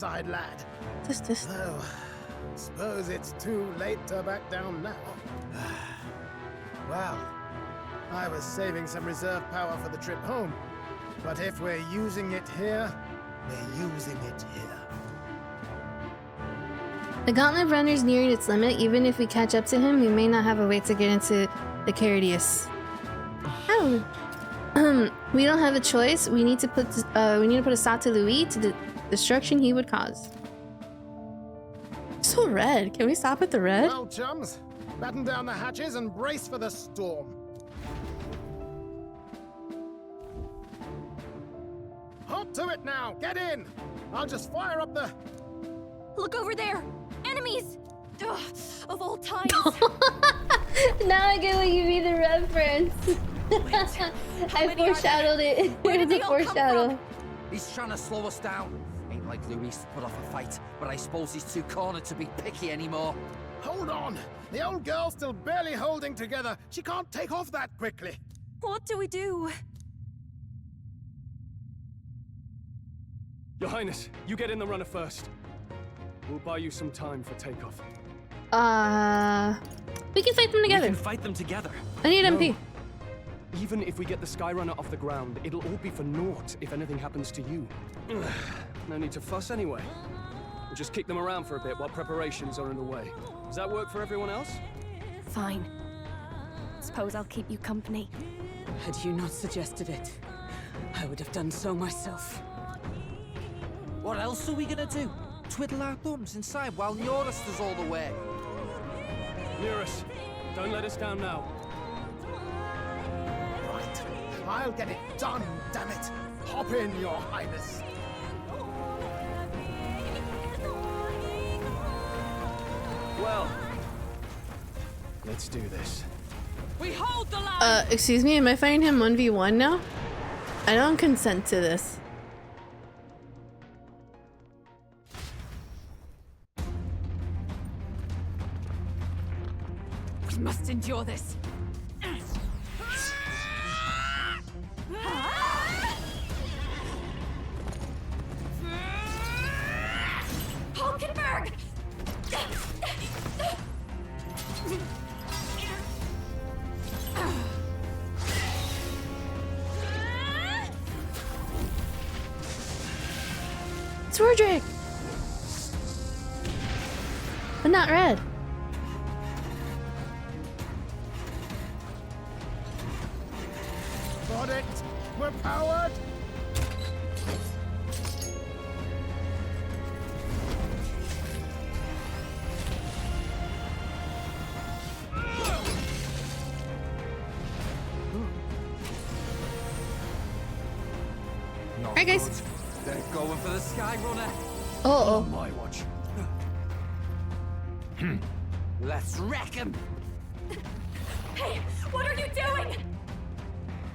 side lad. This. Oh, suppose it's too late to back down now. Well, I was saving some reserve power for the trip home, but if we're using it here, we're using it here. The gauntlet runner's nearing its limit. Even if we catch up to him, we may not have a way to get into the Caradius. Oh. We don't have a choice. We need to put a stop to Louis to the destruction he would cause. So red. Can we stop at the red? Well, chums, batten down the hatches and brace for the storm. Hop to it now. Get in. I'll just fire up the... Look over there! Enemies! Ugh, of all times! Now I get what you mean, the reference. I foreshadowed it. Where It did was they a all come foreshadow. from? He's trying to slow us down. Ain't like Louis to put off a fight, but I suppose he's too cornered to be picky anymore. Hold on. The old girl's still barely holding together. She can't take off that quickly. What do we do? Your Highness, you get in the runner first. We'll buy you some time for takeoff. We can fight them together. We can fight them together. I need MP. Even if we get the Skyrunner off the ground, it'll all be for naught if anything happens to you. No need to fuss anyway. We'll just kick them around for a bit while preparations are underway. Does that work for everyone else? Fine. Suppose I'll keep you company. Had you not suggested it, I would have done so myself. What else are we gonna do? Twiddle our thumbs inside while Norris does all the work. Nearest, don't let us down now. Right. I'll get it done, damn it. Hop in, Your Highness. Well, let's do this. We hold the line! Excuse me, am I fighting him 1v1 now? I don't consent to this. We must endure this. Hulkenberg! It's Roderick! But not red. Got it. We're powered. Alright, guys. They're going for the Skyrunner. Oh. My watch. Let's wreck him. Hey, what are you doing?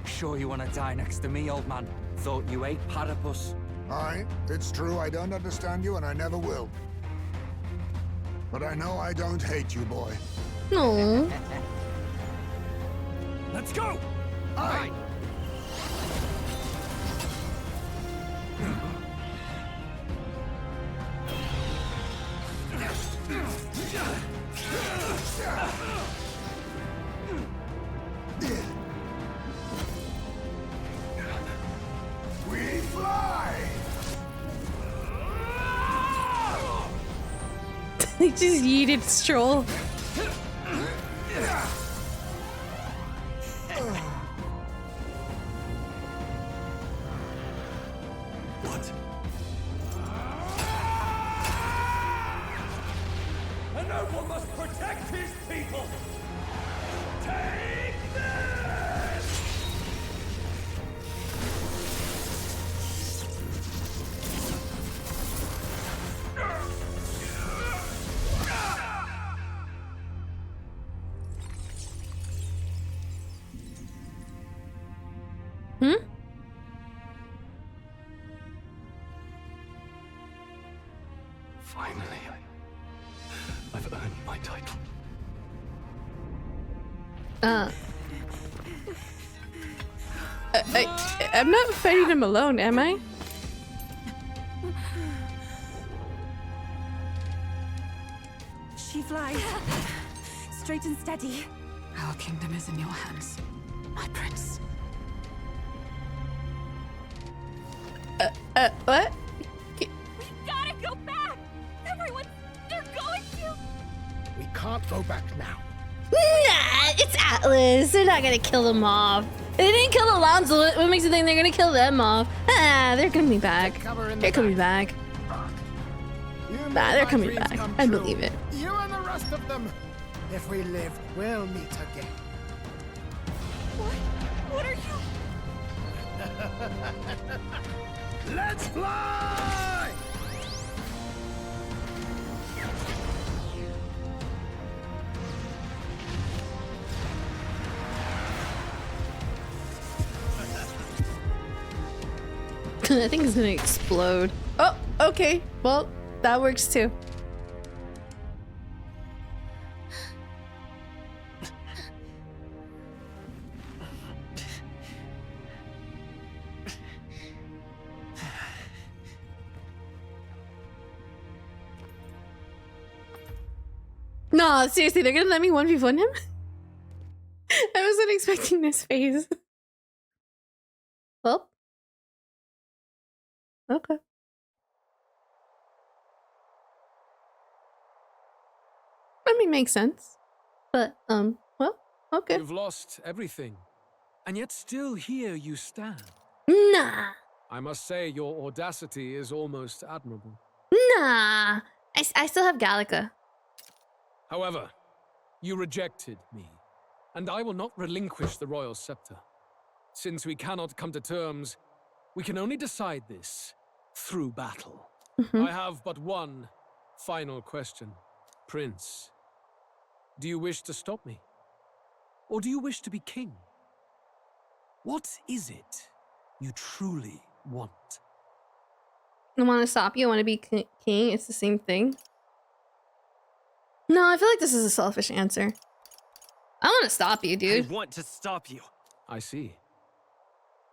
Sure you want to die next to me, old man? Thought you ate platypus. Aye, it's true I don't understand you and I never will. But I know I don't hate you, boy. No. Let's go! Aye! We fly! He just yeeted Stroll. What? A noble must protect his people! Take this! Hmm? Finally, I've earned my title. I'm not fighting him alone, am I? she flies. Straight and steady. Our kingdom is in your hands, my prince. What? We gotta go back! Everyone, they're going to! We can't go back now. Nah, it's Atlas. They're not gonna kill them off. They didn't kill Alonso. What makes you think they're gonna kill them off? Ah, they're gonna be back. They're coming back. Nah, they're coming back. I believe it. You and the rest of them. If we live, we'll meet again. What are you? Let's fly! I think it's gonna explode. Oh, okay. Well, that works too. No, seriously, they're gonna let me 1v1 him? I wasn't expecting this phase. Well. Okay. I mean, makes sense. But, well, okay. You've lost everything, and yet still here you stand. Nah. I must say, your audacity is almost admirable. Nah. I still have Gallica. However, you rejected me, and I will not relinquish the royal scepter. Since we cannot come to terms, we can only decide this through battle. I have but one final question. Prince, do you wish to stop me? Or do you wish to be king? What is it you truly want? I want to stop you. I want to be king. It's the same thing. No, I feel like this is a selfish answer. I want to stop you, dude. I want to stop you. I see.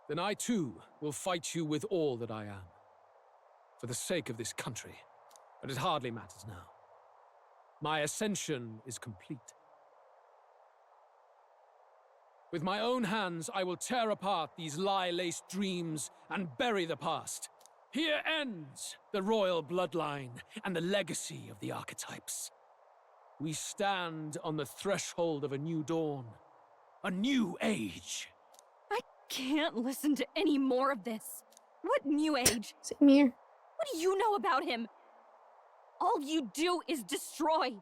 Then I too will fight you with all that I am. For the sake of this country. But it hardly matters now. My ascension is complete. With my own hands, I will tear apart these lie-laced dreams and bury the past. Here ends the royal bloodline and the legacy of the archetypes. We stand on the threshold of a new dawn, a new age. I can't listen to any more of this. What new age? Same here. What do you know about him? All you do is destroy.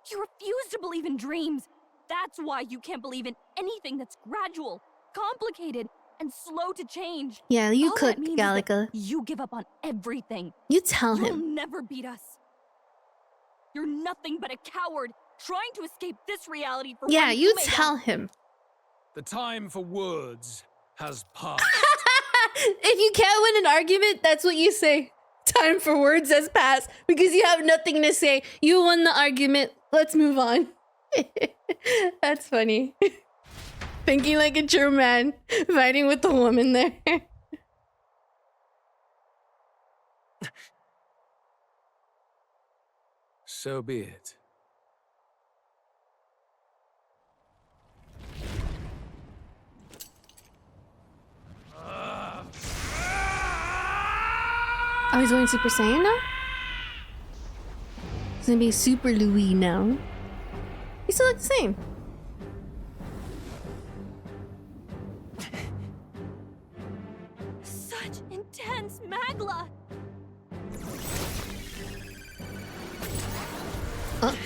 You refuse to believe in dreams. That's why you can't believe in anything that's gradual, complicated, and slow to change. Yeah, you All could, that means is that Gallica. you give up on everything. You tell You'll him. never beat us. You're nothing but a coward trying to escape this reality for Yeah, one you made tell up. him. The time for words has passed. If you can't win an argument, that's what you say. Time for words has passed because you have nothing to say. You won the argument. Let's move on. That's funny. Thinking like a true man, fighting with the woman there. So be it. Oh, he's going Super Saiyan now? He's gonna be Super Louis now. He still looks the same. Such intense magla. Oh.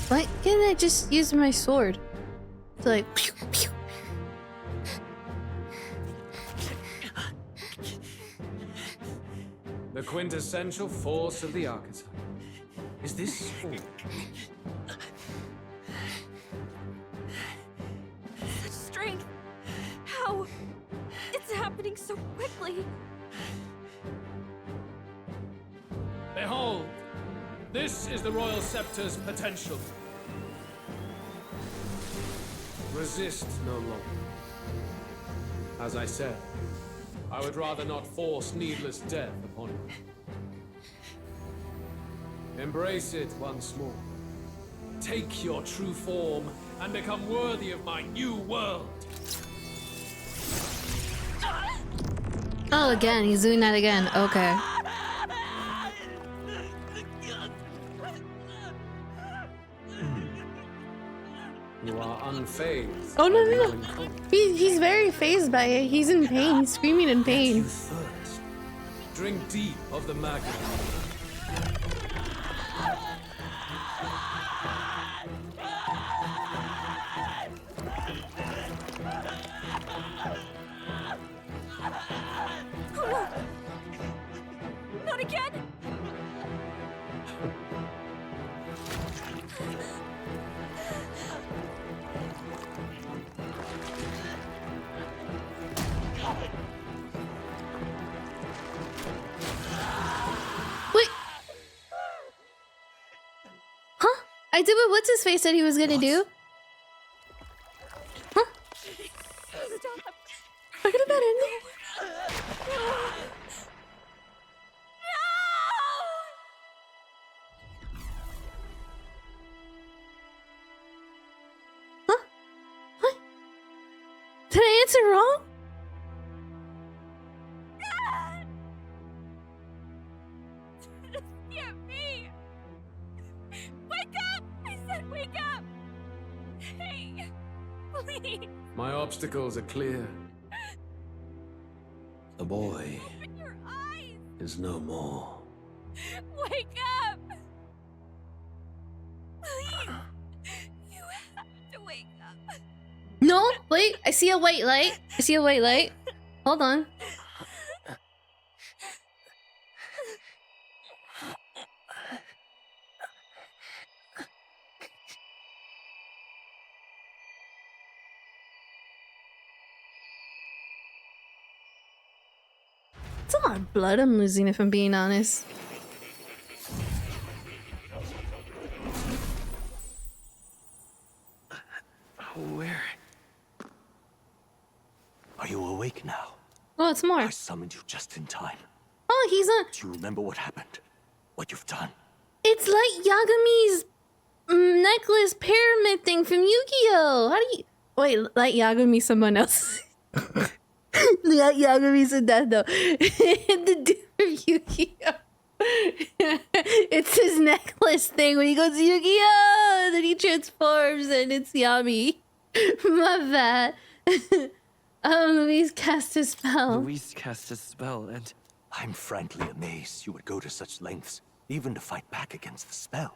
Why can't I just use my sword? It's like pew, pew. The quintessential force of the archetype. Is this all? Such strength. How? It's happening so quickly. Behold, this is the royal scepter's potential. Resist no longer. As I said, I would rather not force needless death upon you. Embrace it once more. Take your true form and become worthy of my new world. Oh, again, he's doing that again. Okay. You are unfazed. Oh, no, by no, no. melancholy. He's very phased by it. He's in pain. He's screaming in You pain. thirst. Drink deep of the magma. Not again! Wait. Huh? I did what what's his face said he was gonna do. Huh? Stop! Forget about it. Huh? What? Did I answer wrong? Scare me! Wake up! I said wake up! Hey, please, My obstacles are clear. The boy open your eyes! is no more. Wake up! Please! You have to wake up. No, wait. I see a white light. I see a white light. Hold on. It's a lot of blood I'm losing if I'm being honest. Where? Are you awake now? Oh, it's more. I summoned you just in time. Oh, he's on. Do you remember what happened? What you've done? It's like Yagami's necklace pyramid thing from Yu-Gi-Oh! How do you... Wait, like Yagami someone else. Like Yagami said that though. The dude from Yu-Gi-Oh! It's his necklace thing when he goes Yu-Gi-Oh! And then he transforms and it's Yami. My bad. Louise cast a spell. Louise cast a spell and... I'm frankly amazed you would go to such lengths, even to fight back against the spell.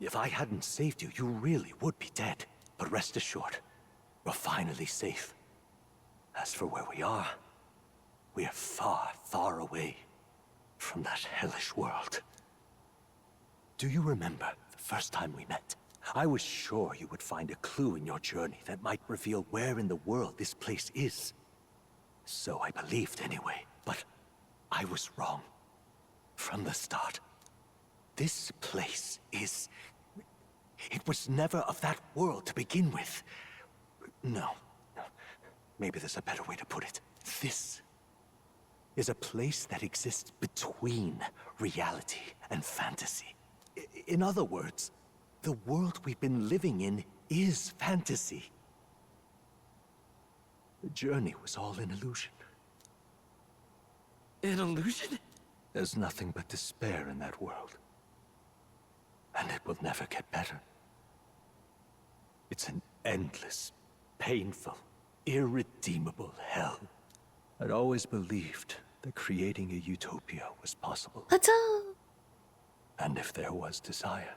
If I hadn't saved you, you really would be dead. But rest assured, we're finally safe. As for where we are far, far away from that hellish world. Do you remember the first time we met? I was sure you would find a clue in your journey that might reveal where in the world this place is. So I believed anyway, but I was wrong. From the start. This place is... It was never of that world to begin with. No. Maybe there's a better way to put it. This is a place that exists between reality and fantasy. In other words, the world we've been living in is fantasy. The journey was all an illusion. An illusion? There's nothing but despair in that world. And it will never get better. It's an endless, painful, irredeemable hell. I'd always believed that creating a utopia was possible. And if there was desire,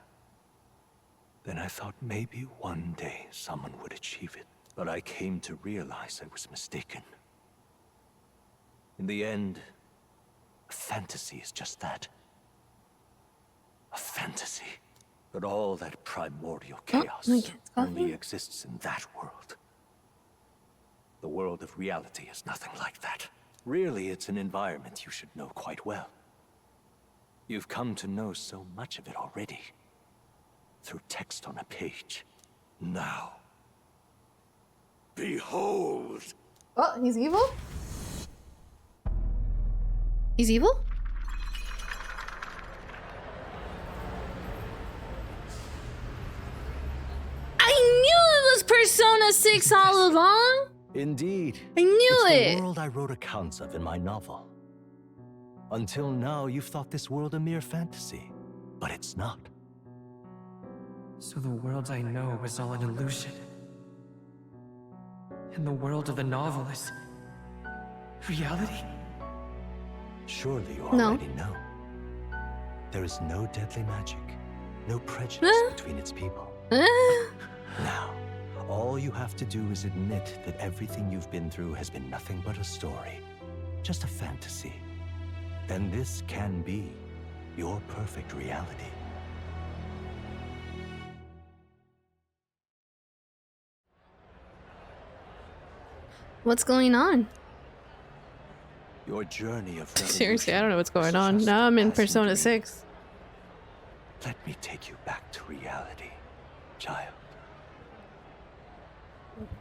then I thought maybe one day someone would achieve it. But I came to realize I was mistaken. In the end, a fantasy is just that. A fantasy. But all that primordial chaos only exists in that world. The world of reality is nothing like that. Really, it's an environment you should know quite well. You've come to know so much of it already. Through text on a page. Now, behold! Oh, he's evil? He's evil? Persona 6 all along? Indeed. I knew it's it! the world I wrote accounts of in my novel. Until now, you've thought this world a mere fantasy. But it's not. So the world I know is all an illusion. And the world of the novel is reality? Surely you No. already know. There is no deadly magic, no prejudice between its people. Now, all you have to do is admit that everything you've been through has been nothing but a story, just a fantasy. Then this can be your perfect reality. What's going on? Your journey of Seriously, I don't know what's going on. Now I'm in Persona 6. Let me take you back to reality, child.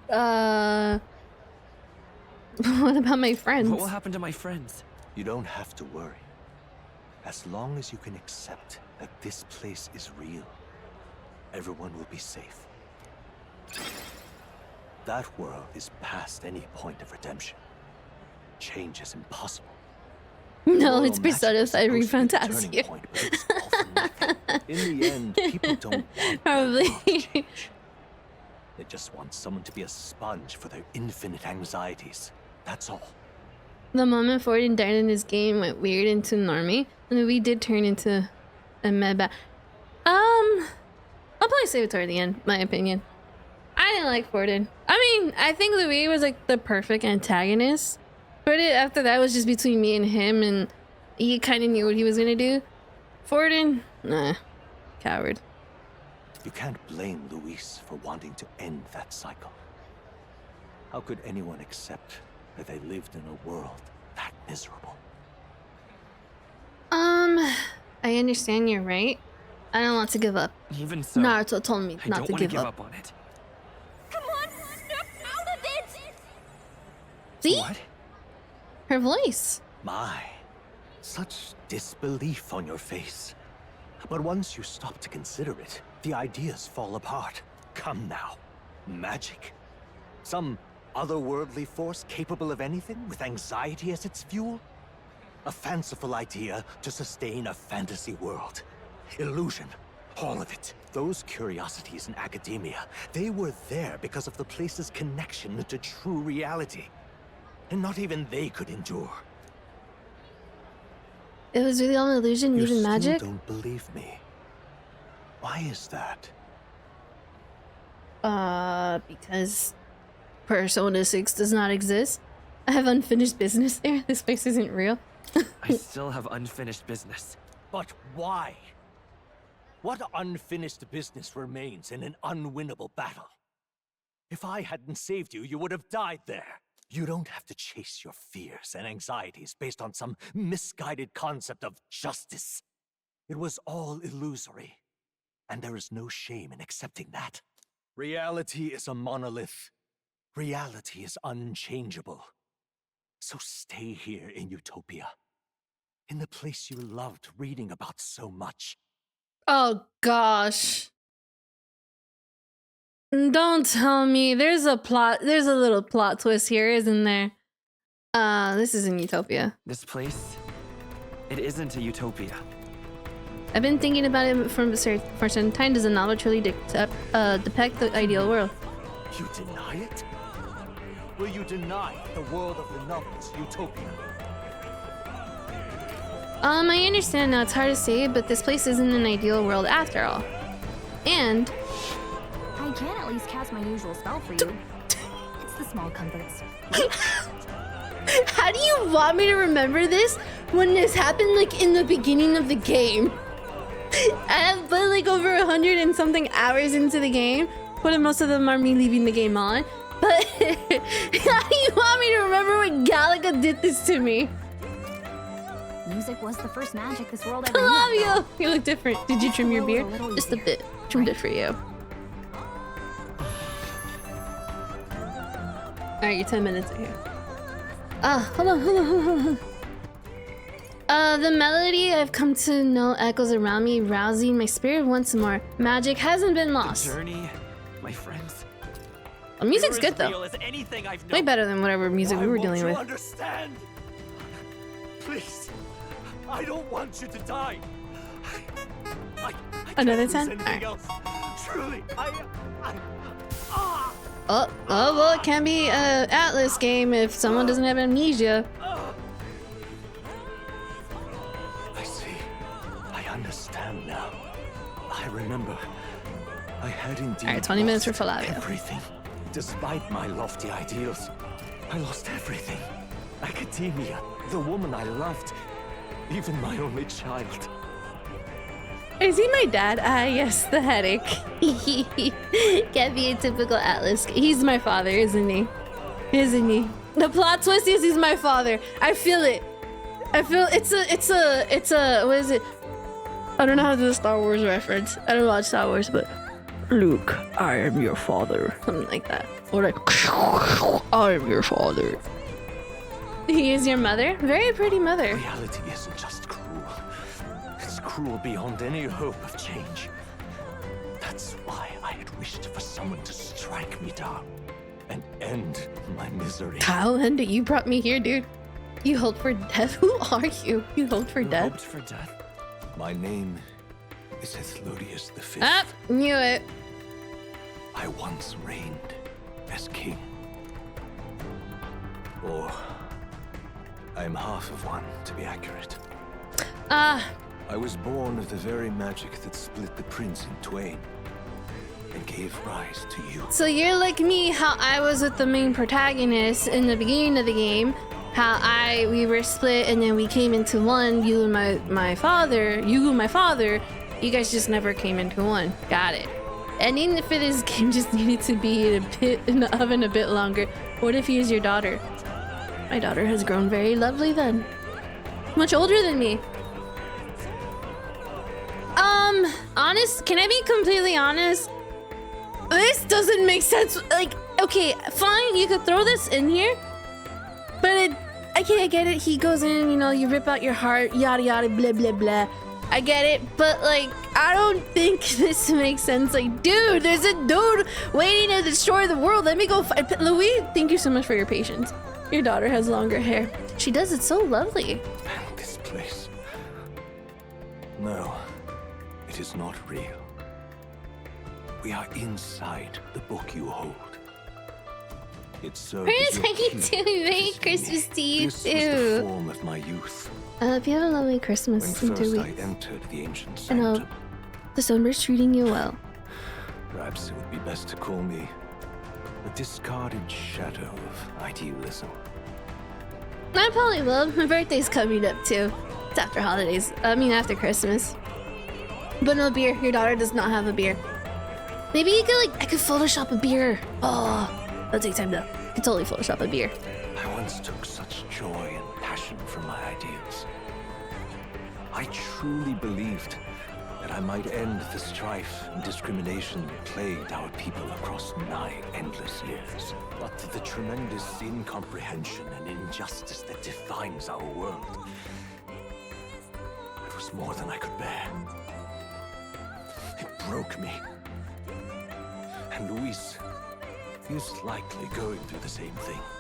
What about my friends? What will happen to my friends? You don't have to worry. As long as you can accept that this place is real, everyone will be safe. That world is past any point of redemption. Change is impossible. No, it's Persona 5 ReFantazio. In the end, people don't want Probably. change. They just want someone to be a sponge for their infinite anxieties. That's all. The moment Forden died in this game went weird into normie, and we did turn into a meba. I'll probably save it toward the end, my opinion. I didn't like Forden. I mean, I think Louis was like the perfect antagonist. But after that was just between me and him, and he kind of knew what he was gonna do. Forden, nah, coward. You can't blame Luis for wanting to end that cycle. How could anyone accept that they lived in a world that miserable? I understand you're right. I don't want to give up. Even so, Naruto told me I not don't to want to give up. on it. Come on, snap out of it! See? What? Her voice. My, such disbelief on your face. But once you stop to consider it, the ideas fall apart. Come now. Magic? Some otherworldly force capable of anything with anxiety as its fuel? A fanciful idea to sustain a fantasy world. Illusion. All of it. Those curiosities in academia, they were there because of the place's connection to true reality. And not even they could endure. It was really all an illusion, You even still magic? don't believe me. Why is that? Because Persona 6 does not exist. I have unfinished business there. This place isn't real. I still have unfinished business. But why? What unfinished business remains in an unwinnable battle? If I hadn't saved you, you would have died there. You don't have to chase your fears and anxieties based on some misguided concept of justice. It was all illusory, and there is no shame in accepting that. Reality is a monolith. Reality is unchangeable. So stay here in Utopia, in the place you loved reading about so much. Oh gosh. Don't tell me. There's a little plot twist here, isn't there? This is in Utopia. This place, it isn't a utopia. I've been thinking about it for some time. Does the novel truly depict the ideal world? You deny it? Will you deny the world of the novel is Utopia? I understand now. It's hard to say, but this place isn't an ideal world after all. And I can at least cast my usual spell for you. It's the small comforts. how do you want me to remember this when this happened like in the beginning of the game? I have put like over 100 and something hours into the game, but most of them are me leaving the game on. But how do you want me to remember when Galaga did this to me? Music was the first magic this world ever I knew. love you. You look different. Did you trim your beard? Just a bit. Trimmed it for you. Alright, you're 10 minutes in here. Hold on. The melody I've come to know echoes around me, rousing my spirit once more. Magic hasn't been lost. The journey, my friends, The music's good though. Real as anything I've known. Way better than whatever music we were Why dealing won't with. you understand? Please, I don't want you to die. I Another can't 10? lose anything Alright. else. Truly, Oh, well, it can be a Atlas game if someone doesn't have amnesia. I see. I understand now. I remember. I had indeed. Alright, 20 minutes for lost Flavio. everything. Despite my lofty ideals, I lost everything. Academia, the woman I loved, even my only child. Is he my dad? Ah, yes, the headache. Can't be a typical Atlas. He's my father, isn't he? Isn't he? The plot twist is he's my father. I feel it. I feel it's a, what is it? I don't know how to do the Star Wars reference. I don't watch Star Wars, but Luke, I am your father. Something like that. Or like, I am your father. He is your mother? Very pretty mother. Reality isn't just cruel. It's cruel beyond any hope of change. That's why I had wished for someone to strike me down and end my misery. Kyle, and you brought me here, dude. You hold for death? Who are you? You hold for You death? hoped for death? My name is Hethlodius V. Ah, knew it. I once reigned as king. Or I'm half of one, to be accurate. Ah, I was born of the very magic that split the prince in twain and gave rise to you. so you're like me, how I was with the main protagonist in the beginning of the game. How we were split and then we came into one, you and my father, you guys just never came into one. Got it. And even if this game just needed to be in the oven a bit longer, what if he is your daughter? My daughter has grown very lovely then. Much older than me. Can I be completely honest? This doesn't make sense. Like, okay, fine, you could throw this in here, but I get it. He goes in, you know, you rip out your heart, yada yada, blah blah blah. I get it, but like, I don't think this makes sense. Like, dude, there's a dude waiting to destroy the world. Let me go fight. Louis, thank you so much for your patience. Your daughter has longer hair. She does it so lovely. And this place. No, it is not real. We are inside the book you hold. It served as your Thank you key too. Merry visiting me. Christmas to you This was the too. form of my youth. I hope you have a lovely When Christmas in 2 first I weeks. entered the ancient And sanctum. the Sunburst treating you well. Perhaps it would be best to call me a discarded shadow of idealism. I probably will. My birthday's coming up too. It's after holidays. I mean after Christmas. But no beer. Your daughter does not have a beer. Maybe you could I could Photoshop a beer. Oh, that'll take time though. I could totally Photoshop a beer. I once took such joy and passion from my ideals. I truly believed that I might end the strife and discrimination that plagued our people across 9 endless years. But the tremendous incomprehension and injustice that defines our world, it was more than I could bear. It broke me. And Luis is likely going through the same thing.